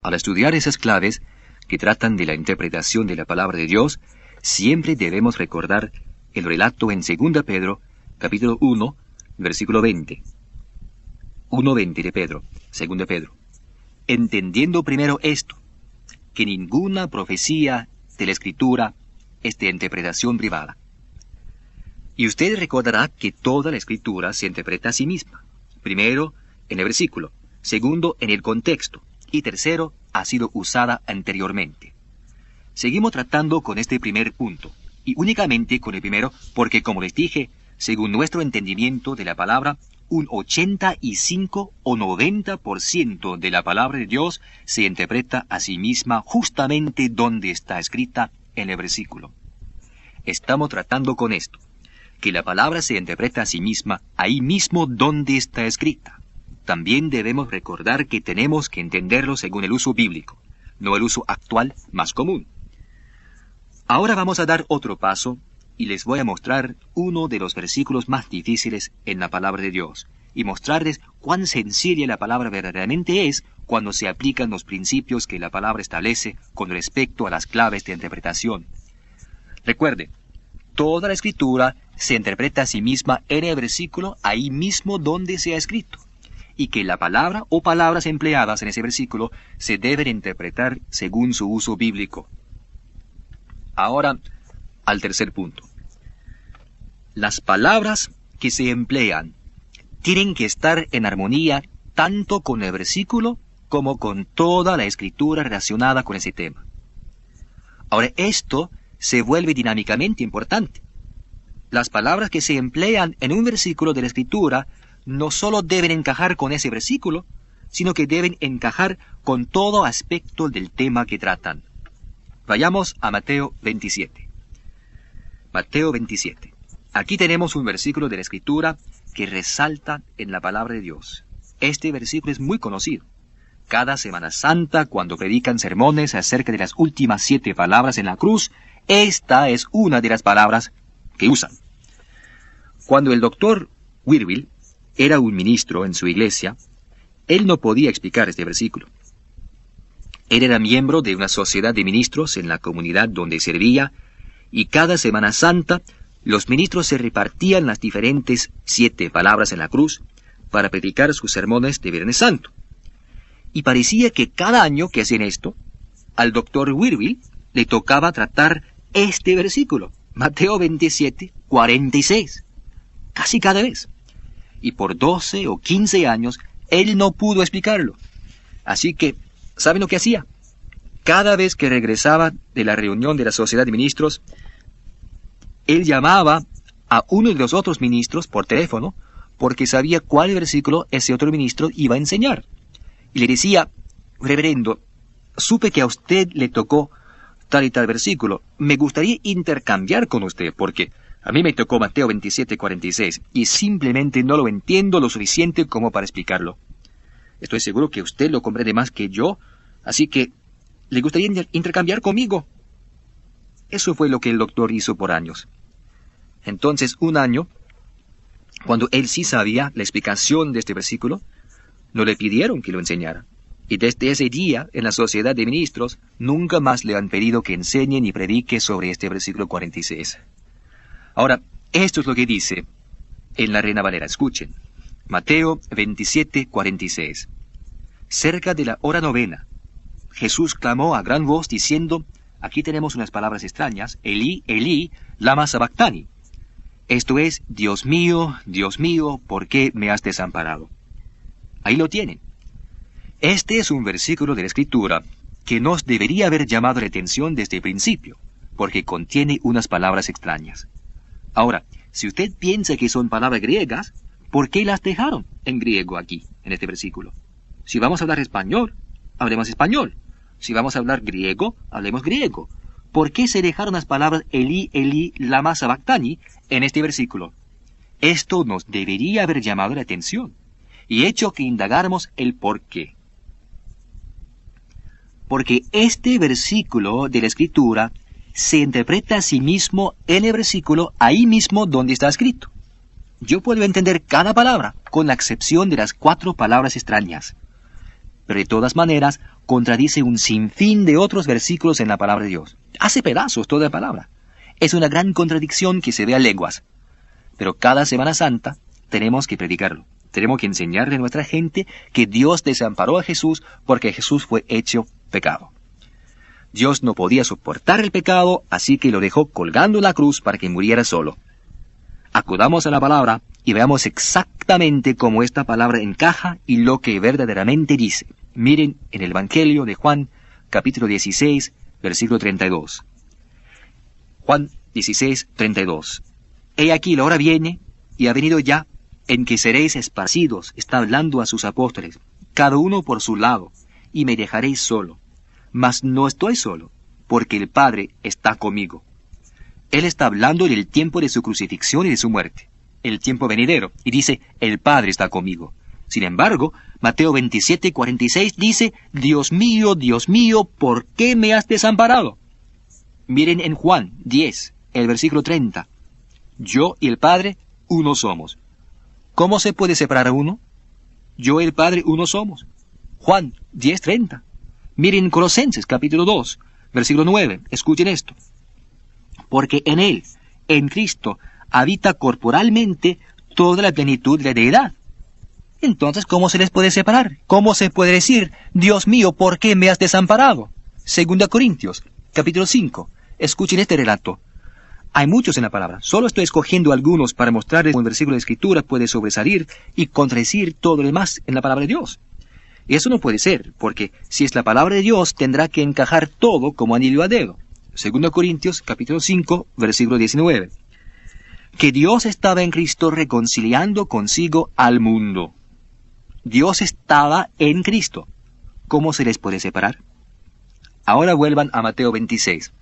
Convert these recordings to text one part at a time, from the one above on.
Al estudiar esas claves que tratan de la interpretación de la palabra de Dios, siempre debemos recordar el relato en 2 Pedro, capítulo 1, versículo 20. 1:20 de Pedro, 2 Pedro. Entendiendo primero esto, que ninguna profecía de la Escritura es de interpretación privada. Y usted recordará que toda la Escritura se interpreta a sí misma. Primero, en el versículo. Segundo, en el contexto. Y tercero, ha sido usada anteriormente. Seguimos tratando con este primer punto, y únicamente con el primero, porque como les dije, según nuestro entendimiento de la palabra, un 85 o 90% de la palabra de Dios se interpreta a sí misma justamente donde está escrita en el versículo. Estamos tratando con esto, que la palabra se interpreta a sí misma ahí mismo donde está escrita. También debemos recordar que tenemos que entenderlo según el uso bíblico, no el uso actual más común. Ahora vamos a dar otro paso y les voy a mostrar uno de los versículos más difíciles en la palabra de Dios y mostrarles cuán sencilla la palabra verdaderamente es cuando se aplican los principios que la palabra establece con respecto a las claves de interpretación. Recuerde, toda la Escritura se interpreta a sí misma en el versículo ahí mismo donde se ha escrito, y que la palabra o palabras empleadas en ese versículo se deben interpretar según su uso bíblico. Ahora, al tercer punto. Las palabras que se emplean tienen que estar en armonía tanto con el versículo como con toda la Escritura relacionada con ese tema. Ahora, esto se vuelve dinámicamente importante. Las palabras que se emplean en un versículo de la Escritura no solo deben encajar con ese versículo, sino que deben encajar con todo aspecto del tema que tratan. Vayamos a Mateo 27. Mateo 27. Aquí tenemos un versículo de la Escritura que resalta en la palabra de Dios. Este versículo es muy conocido. Cada Semana Santa, cuando predican sermones acerca de las últimas 7 palabras en la cruz, esta es una de las palabras que usan. Cuando el doctor Whirlwill era un ministro en su iglesia, él no podía explicar este versículo. Él era miembro de una sociedad de ministros en la comunidad donde servía, y cada Semana Santa los ministros se repartían las diferentes 7 palabras en la cruz para predicar sus sermones de Viernes Santo. Y parecía que cada año que hacían esto, al doctor Whirlwill le tocaba tratar este versículo, Mateo 27, 46, casi cada vez. Y por 12 o 15 años, él no pudo explicarlo. Así que, ¿saben lo que hacía? Cada vez que regresaba de la reunión de la sociedad de ministros, él llamaba a uno de los otros ministros por teléfono, porque sabía cuál versículo ese otro ministro iba a enseñar. Y le decía, reverendo, supe que a usted le tocó tal y tal versículo. Me gustaría intercambiar con usted, porque a mí me tocó Mateo 27, 46, y simplemente no lo entiendo lo suficiente como para explicarlo. Estoy seguro que usted lo comprende más que yo, así que le gustaría intercambiar conmigo. Eso fue lo que el doctor hizo por años. Entonces, un año, cuando él sí sabía la explicación de este versículo, no le pidieron que lo enseñara. Y desde ese día, en la sociedad de ministros, nunca más le han pedido que enseñe ni predique sobre este versículo 46. Ahora, esto es lo que dice en la Reina Valera. Escuchen. Mateo 27, 46. Cerca de la hora 9, Jesús clamó a gran voz diciendo, aquí tenemos unas palabras extrañas, Elí, Elí, lama sabactani. Esto es, Dios mío, ¿por qué me has desamparado? Ahí lo tienen. Este es un versículo de la Escritura que nos debería haber llamado la atención desde el principio, porque contiene unas palabras extrañas. Ahora, si usted piensa que son palabras griegas, ¿por qué las dejaron en griego aquí, en este versículo? Si vamos a hablar español, hablemos español. Si vamos a hablar griego, hablemos griego. ¿Por qué se dejaron las palabras Elí, Elí, lama sabactani en este versículo? Esto nos debería haber llamado la atención y hecho que indagáramos el por qué. Porque este versículo de la Escritura se interpreta a sí mismo en el versículo ahí mismo donde está escrito. Yo puedo entender cada palabra, con la excepción de las 4 palabras extrañas. pero de todas maneras contradice un sinfín de otros versículos en la palabra de Dios. Hace pedazos toda la palabra. Es una gran contradicción que se ve a leguas. Pero cada Semana Santa tenemos que predicarlo. Tenemos que enseñarle a nuestra gente que Dios desamparó a Jesús porque Jesús fue hecho pecado. Dios no podía soportar el pecado, así que lo dejó colgando en la cruz para que muriera solo. Acudamos a la palabra y veamos exactamente cómo esta palabra encaja y lo que verdaderamente dice. Miren en el Evangelio de Juan, capítulo 16, versículo 32. Juan 16, 32. He aquí la hora viene, y ha venido ya, en que seréis esparcidos, está hablando a sus apóstoles, cada uno por su lado, y me dejaréis solo. Mas no estoy solo, porque el Padre está conmigo. Él está hablando del tiempo de su crucifixión y de su muerte, el tiempo venidero, y dice, el Padre está conmigo. Sin embargo, Mateo 27, 46 dice, Dios mío, ¿por qué me has desamparado? Miren en Juan 10, el versículo 30. Yo y el Padre, uno somos. ¿Cómo se puede separar a uno? Yo y el Padre, uno somos. Juan 10, 30. Miren Colosenses, capítulo 2, versículo 9. Escuchen esto. Porque en Él, en Cristo, habita corporalmente toda la plenitud de la deidad. Entonces, ¿cómo se les puede separar? ¿Cómo se puede decir, Dios mío, ¿por qué me has desamparado? 2 Corintios, capítulo 5. Escuchen este relato. Hay muchos en la palabra. Solo estoy escogiendo algunos para mostrarles cómo un versículo de Escritura puede sobresalir y contradecir todo lo demás en la palabra de Dios. Y eso no puede ser, porque si es la palabra de Dios, tendrá que encajar todo como anillo al dedo. 2 Corintios, capítulo 5, versículo 19. Que Dios estaba en Cristo reconciliando consigo al mundo. Dios estaba en Cristo. ¿Cómo se les puede separar? Ahora vuelvan a Mateo 26.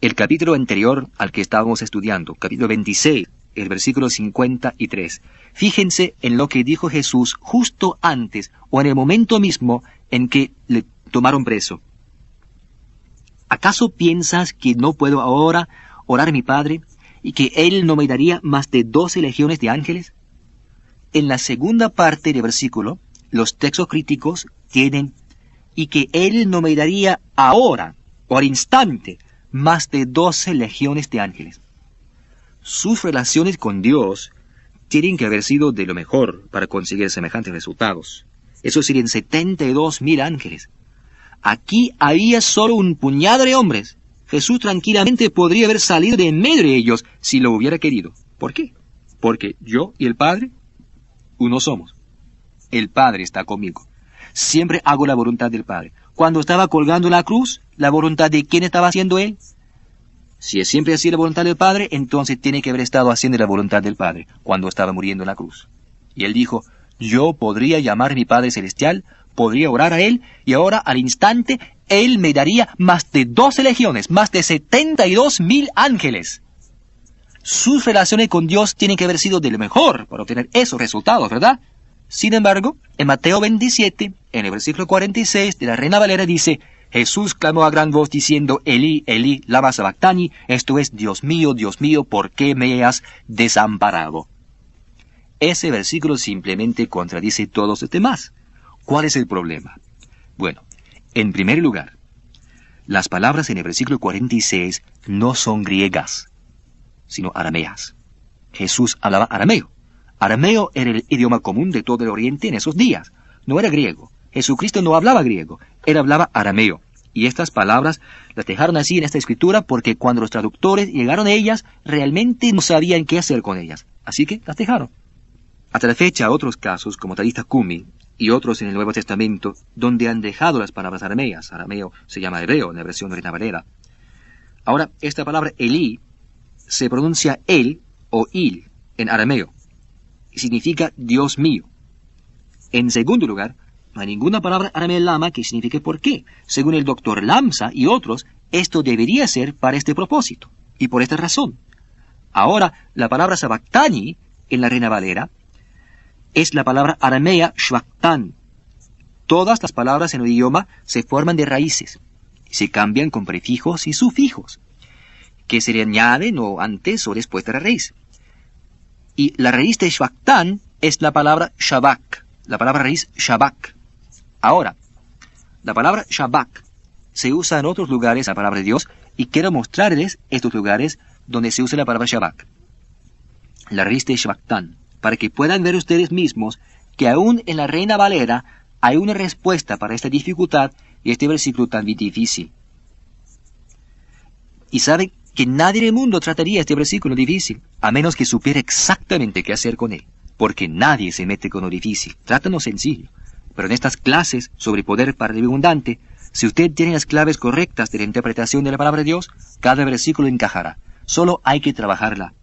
El capítulo anterior al que estábamos estudiando, capítulo 26, el versículo 53. Fíjense en lo que dijo Jesús justo antes o en el momento mismo en que le tomaron preso. ¿Acaso piensas que no puedo ahora orar a mi Padre y que Él no me daría más de 12 legiones de ángeles? En la segunda parte del versículo, los textos críticos tienen y que Él no me daría ahora o al instante más de 12 legiones de ángeles. Sus relaciones con Dios tienen que haber sido de lo mejor para conseguir semejantes resultados. Eso serían 72,000 ángeles. Aquí había solo un puñado de hombres. Jesús tranquilamente podría haber salido de en medio de ellos si lo hubiera querido. ¿Por qué? Porque yo y el Padre, uno somos. El Padre está conmigo. Siempre hago la voluntad del Padre. Cuando estaba colgando en la cruz, ¿la voluntad de quién estaba haciendo Él? Si es siempre así la voluntad del Padre, entonces tiene que haber estado haciendo la voluntad del Padre cuando estaba muriendo en la cruz. Y Él dijo, yo podría llamar a mi Padre Celestial, podría orar a Él, y ahora al instante Él me daría más de 12 legiones, más de 72,000 ángeles. Sus relaciones con Dios tienen que haber sido de lo mejor para obtener esos resultados, ¿verdad? Sin embargo, en Mateo 27, en el versículo 46 de la Reina Valera dice, Jesús clamó a gran voz diciendo, Elí, Elí, lama sabactani, esto es, Dios mío, ¿por qué me has desamparado? Ese versículo simplemente contradice todos los demás. ¿Cuál es el problema? Bueno, en primer lugar, las palabras en el versículo 46 no son griegas, sino arameas. Jesús hablaba arameo. Arameo era el idioma común de todo el Oriente en esos días. No era griego. Jesucristo no hablaba griego. Él hablaba arameo. Y estas palabras las dejaron así en esta escritura porque cuando los traductores llegaron a ellas, realmente no sabían qué hacer con ellas. Así que las dejaron. Hasta la fecha, otros casos, como Talita Kumi, y otros en el Nuevo Testamento, donde han dejado las palabras arameas. Arameo se llama hebreo en la versión de Reina Valera. Ahora, esta palabra Elí se pronuncia el o il en arameo. Y significa Dios mío. En segundo lugar, no hay ninguna palabra arameo lama que signifique por qué. Según el doctor Lamsa y otros, esto debería ser para este propósito. Y por esta razón. Ahora, la palabra sabactani en la Reina Valera es la palabra aramea shvaktan. Todas las palabras en el idioma se forman de raíces. Se cambian con prefijos y sufijos, que se le añaden o antes o después de la raíz. Y la raíz de shvaktan es la palabra shabak, la palabra raíz shabak. Ahora, La palabra Shabak se usa en otros lugares, la palabra de Dios, y quiero mostrarles estos lugares donde se usa la palabra Shabak. La raíz de Shabaktan, para que puedan ver ustedes mismos que aún en la Reina Valera hay una respuesta para esta dificultad y este versículo tan difícil. Y sabe que nadie en el mundo trataría este versículo difícil, a menos que supiera exactamente qué hacer con él, porque nadie se mete con lo difícil, trata lo sencillo. Pero en estas clases sobre poder para el abundante, si usted tiene las claves correctas de la interpretación de la palabra de Dios, cada versículo encajará. Solo hay que trabajarla.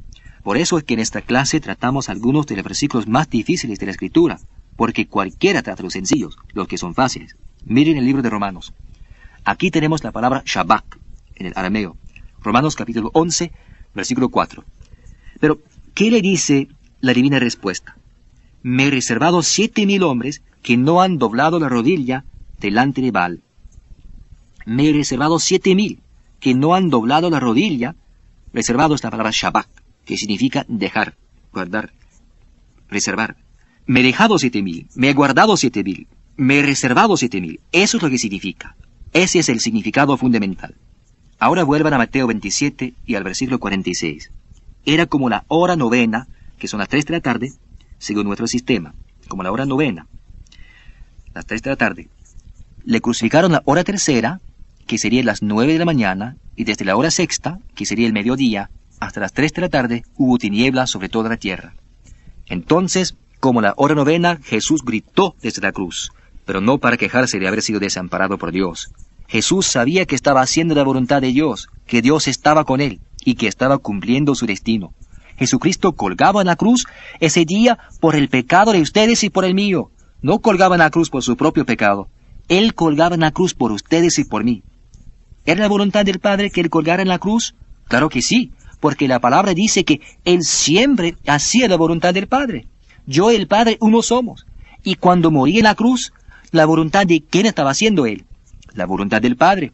Por eso es que en esta clase tratamos algunos de los versículos más difíciles de la Escritura, porque cualquiera trata los sencillos, los que son fáciles. Miren el libro de Romanos. Aquí tenemos la palabra Shabak, en el arameo. Romanos capítulo 11, versículo 4. Pero, ¿qué le dice la divina respuesta? Me he reservado 7,000 hombres que no han doblado la rodilla delante de Baal. Me he reservado 7,000 que no han doblado la rodilla. Reservado es la palabra Shabak, que significa dejar, guardar, reservar. Me he dejado 7,000, me he guardado 7,000, me he reservado 7,000. Eso es lo que significa. Ese es el significado fundamental. Ahora vuelvan a Mateo 27 y al versículo 46. Era como la hora novena, que son las 3 de la tarde, según nuestro sistema, como la hora novena, las 3 de la tarde. Le crucificaron la hora tercera, que sería las 9 de la mañana, y desde la hora sexta, que sería el mediodía, hasta las 3 de la tarde, hubo tinieblas sobre toda la tierra. Entonces, como la hora novena, Jesús gritó desde la cruz, pero no para quejarse de haber sido desamparado por Dios. Jesús sabía que estaba haciendo la voluntad de Dios, que Dios estaba con él, y que estaba cumpliendo su destino. Jesucristo colgaba en la cruz ese día por el pecado de ustedes y por el mío. No colgaba en la cruz por su propio pecado. Él colgaba en la cruz por ustedes y por mí. ¿Era la voluntad del Padre que Él colgara en la cruz? Claro que sí, porque la palabra dice que Él siempre hacía la voluntad del Padre. Yo y el Padre uno somos. Y cuando moría en la cruz, la voluntad de ¿quién estaba haciendo Él? La voluntad del Padre.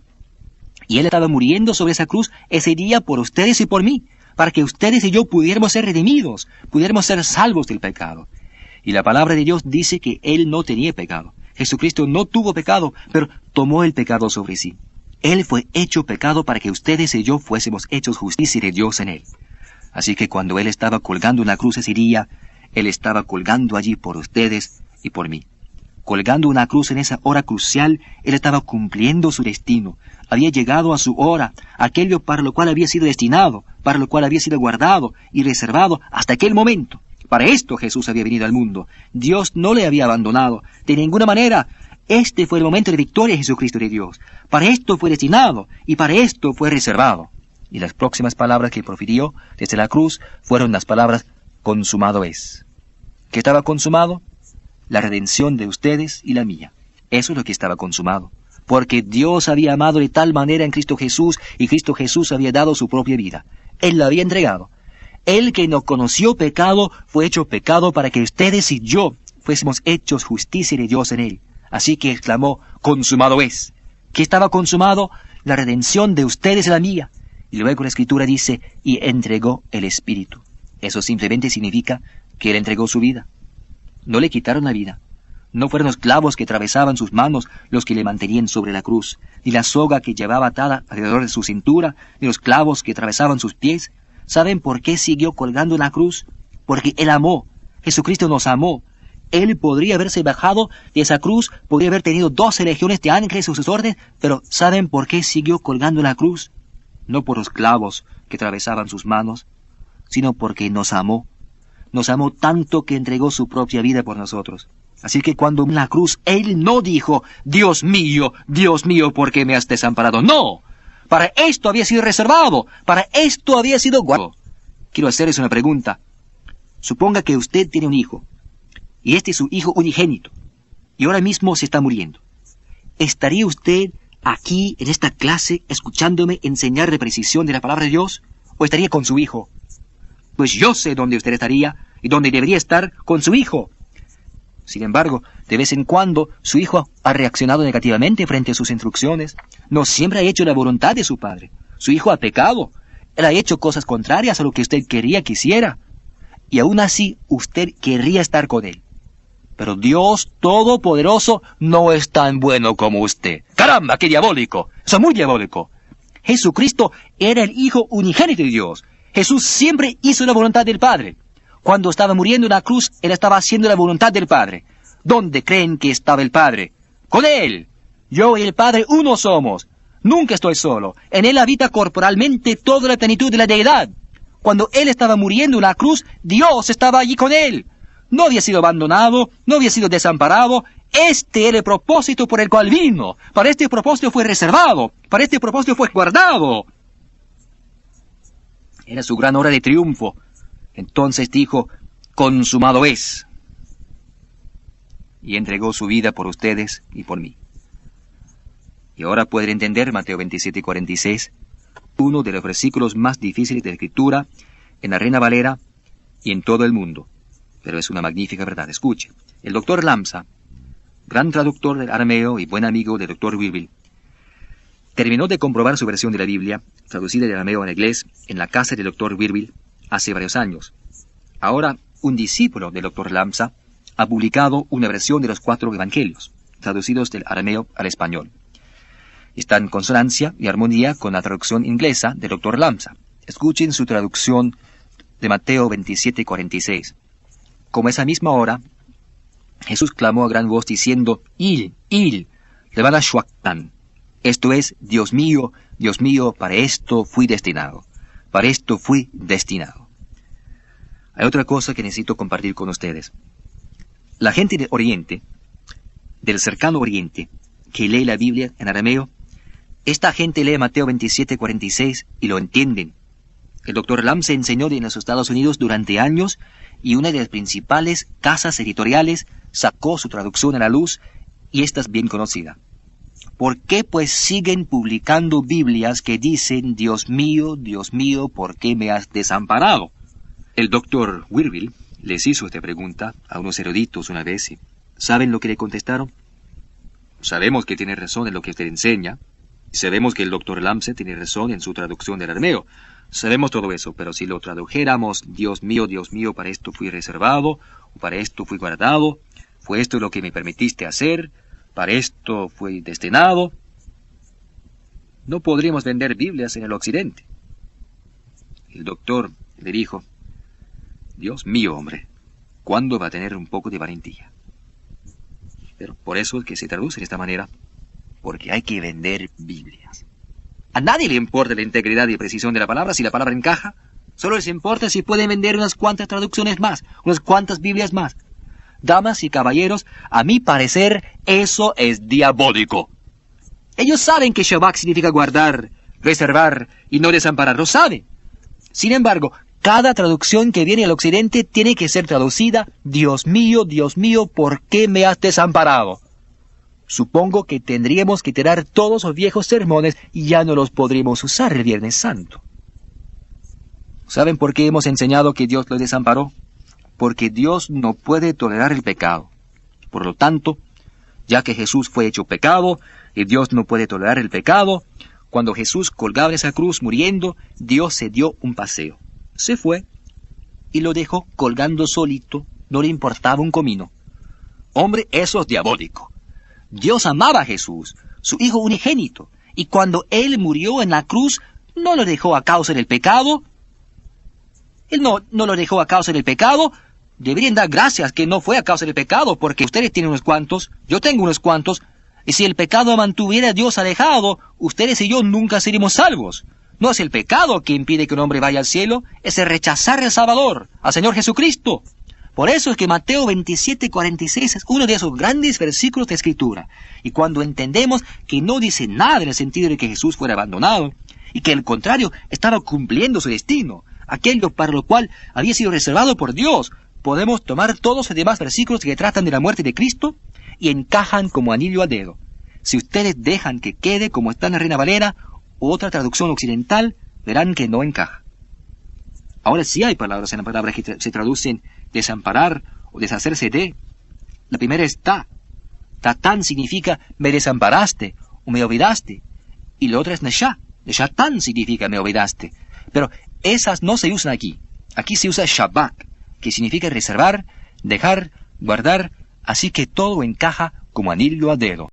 Y Él estaba muriendo sobre esa cruz ese día por ustedes y por mí, para que ustedes y yo pudiéramos ser redimidos, pudiéramos ser salvos del pecado. Y la palabra de Dios dice que Él no tenía pecado. Jesucristo no tuvo pecado, pero tomó el pecado sobre sí. Él fue hecho pecado para que ustedes y yo fuésemos hechos justicia de Dios en Él. Así que cuando Él estaba colgando en la cruz ese día, Él estaba colgando allí por ustedes y por mí. Colgando una cruz en esa hora crucial, Él estaba cumpliendo su destino. Había llegado a su hora, aquello para lo cual había sido destinado, para lo cual había sido guardado y reservado hasta aquel momento. Para esto Jesús había venido al mundo. Dios no le había abandonado, de ninguna manera. Este fue el momento de victoria de Jesucristo de Dios. Para esto fue destinado y para esto fue reservado. Y las próximas palabras que profirió desde la cruz fueron las palabras, consumado es. ¿Qué estaba consumado? La redención de ustedes y la mía. Eso es lo que estaba consumado. Porque Dios había amado de tal manera en Cristo Jesús, y Cristo Jesús había dado su propia vida. Él la había entregado. Él que no conoció pecado, fue hecho pecado para que ustedes y yo fuésemos hechos justicia de Dios en Él. Así que exclamó, consumado es. ¿Qué estaba consumado? La redención de ustedes y la mía. Y luego la Escritura dice, y entregó el Espíritu. Eso simplemente significa que Él entregó su vida. No le quitaron la vida. No fueron los clavos que atravesaban sus manos los que le mantenían sobre la cruz, ni la soga que llevaba atada alrededor de su cintura, ni los clavos que atravesaban sus pies. ¿Saben por qué siguió colgando en la cruz? Porque Él amó. Jesucristo nos amó. Él podría haberse bajado de esa cruz, podría haber tenido 12 legiones de ángeles a sus órdenes, pero ¿saben por qué siguió colgando en la cruz? No por los clavos que atravesaban sus manos, sino porque nos amó. Nos amó tanto que entregó su propia vida por nosotros. Así que cuando en la cruz, Él no dijo, Dios mío, ¿por qué me has desamparado? No, para esto había sido reservado, para esto había sido guardado. Quiero hacerles una pregunta. Suponga que usted tiene un hijo, y este es su hijo unigénito, y ahora mismo se está muriendo. ¿Estaría usted aquí en esta clase escuchándome enseñar de precisión de la palabra de Dios, o estaría con su hijo? Pues yo sé dónde usted estaría, y dónde debería estar con su hijo. Sin embargo, de vez en cuando, su hijo ha reaccionado negativamente frente a sus instrucciones. No siempre ha hecho la voluntad de su padre. Su hijo ha pecado. Él ha hecho cosas contrarias a lo que usted quería que hiciera. Y aún así, usted querría estar con él. Pero Dios Todopoderoso no es tan bueno como usted. ¡Caramba, qué diabólico! Eso es muy diabólico. Jesucristo era el Hijo unigénito de Dios. Jesús siempre hizo la voluntad del Padre. Cuando estaba muriendo en la cruz, Él estaba haciendo la voluntad del Padre. ¿Dónde creen que estaba el Padre? ¡Con Él! Yo y el Padre uno somos. Nunca estoy solo. En Él habita corporalmente toda la plenitud de la deidad. Cuando Él estaba muriendo en la cruz, Dios estaba allí con Él. No había sido abandonado, no había sido desamparado. Este era el propósito por el cual vino. Para este propósito fue reservado. Para este propósito fue guardado. Era su gran hora de triunfo. Entonces dijo, consumado es. Y entregó su vida por ustedes y por mí. Y ahora pueden entender Mateo 27:46, uno de los versículos más difíciles de la Escritura, en la Reina Valera y en todo el mundo. Pero es una magnífica verdad. Escuche. El doctor Lamsa, gran traductor del arameo y buen amigo del doctor Wilville, terminó de comprobar su versión de la Biblia, traducida del arameo al inglés, en la casa del doctor Wilville hace varios años. Ahora, un discípulo del doctor Lamsa ha publicado una versión de los 4 evangelios, traducidos del arameo al español. Está en consonancia y armonía con la traducción inglesa del doctor Lamsa. Escuchen su traducción de Mateo 27:46. Como esa misma hora, Jesús clamó a gran voz diciendo, Il, levana shuaktan. Esto es, Dios mío, para esto fui destinado. Para esto fui destinado. Hay otra cosa que necesito compartir con ustedes. La gente del Oriente, del cercano Oriente, que lee la Biblia en arameo, esta gente lee Mateo 27:46 y lo entienden. El doctor Lamsa enseñó en los Estados Unidos durante años y una de las principales casas editoriales sacó su traducción a la luz y esta es bien conocida. ¿Por qué pues siguen publicando Biblias que dicen, Dios mío, ¿por qué me has desamparado? El doctor Wilville les hizo esta pregunta a unos eruditos una vez y ¿saben lo que le contestaron? Sabemos que tiene razón en lo que usted enseña, y sabemos que el doctor Lamsa tiene razón en su traducción del arameo. Sabemos todo eso, pero si lo tradujéramos, Dios mío, para esto fui reservado, o para esto fui guardado, fue esto lo que me permitiste hacer, para esto fui destinado, no podríamos vender Biblias en el occidente. El doctor le dijo, Dios mío, hombre, ¿cuándo va a tener un poco de valentía? Pero por eso es que se traduce de esta manera, porque hay que vender Biblias. A nadie le importa la integridad y precisión de la palabra si la palabra encaja. Solo les importa si pueden vender unas cuantas traducciones más, unas cuantas Biblias más. Damas y caballeros, a mi parecer, eso es diabólico. Ellos saben que Shabbat significa guardar, reservar y no desamparar, lo saben. Sin embargo, cada traducción que viene al occidente tiene que ser traducida, Dios mío, ¿por qué me has desamparado? Supongo que tendríamos que tirar todos los viejos sermones y ya no los podríamos usar el Viernes Santo. ¿Saben por qué hemos enseñado que Dios los desamparó? Porque Dios no puede tolerar el pecado. Por lo tanto, ya que Jesús fue hecho pecado y Dios no puede tolerar el pecado, cuando Jesús colgaba en esa cruz muriendo, Dios se dio un paseo. Se fue y lo dejó colgando solito, no le importaba un comino. Hombre, eso es diabólico. Dios amaba a Jesús, su Hijo unigénito, y cuando Él murió en la cruz, no lo dejó a causa del pecado. Él no lo dejó a causa del pecado. Deberían dar gracias que no fue a causa del pecado, porque ustedes tienen unos cuantos, yo tengo unos cuantos, y si el pecado mantuviera a Dios alejado, ustedes y yo nunca seríamos salvos. No es el pecado que impide que un hombre vaya al cielo, es el rechazar al Salvador, al Señor Jesucristo. Por eso es que Mateo 27:46 es uno de esos grandes versículos de Escritura. Y cuando entendemos que no dice nada en el sentido de que Jesús fuera abandonado, y que al contrario estaba cumpliendo su destino, aquello para lo cual había sido reservado por Dios, podemos tomar todos los demás versículos que tratan de la muerte de Cristo y encajan como anillo al dedo. Si ustedes dejan que quede como está en la Reina Valera u otra traducción occidental, verán que no encaja. Ahora sí hay palabras en la palabra que se traducen desamparar o deshacerse de. La primera es ta. Tatán significa me desamparaste o me olvidaste. Y la otra es neshá. Neshatan significa me olvidaste. Pero esas no se usan aquí. Aquí se usa shabak, que significa reservar, dejar, guardar, Así que todo encaja como anillo al dedo.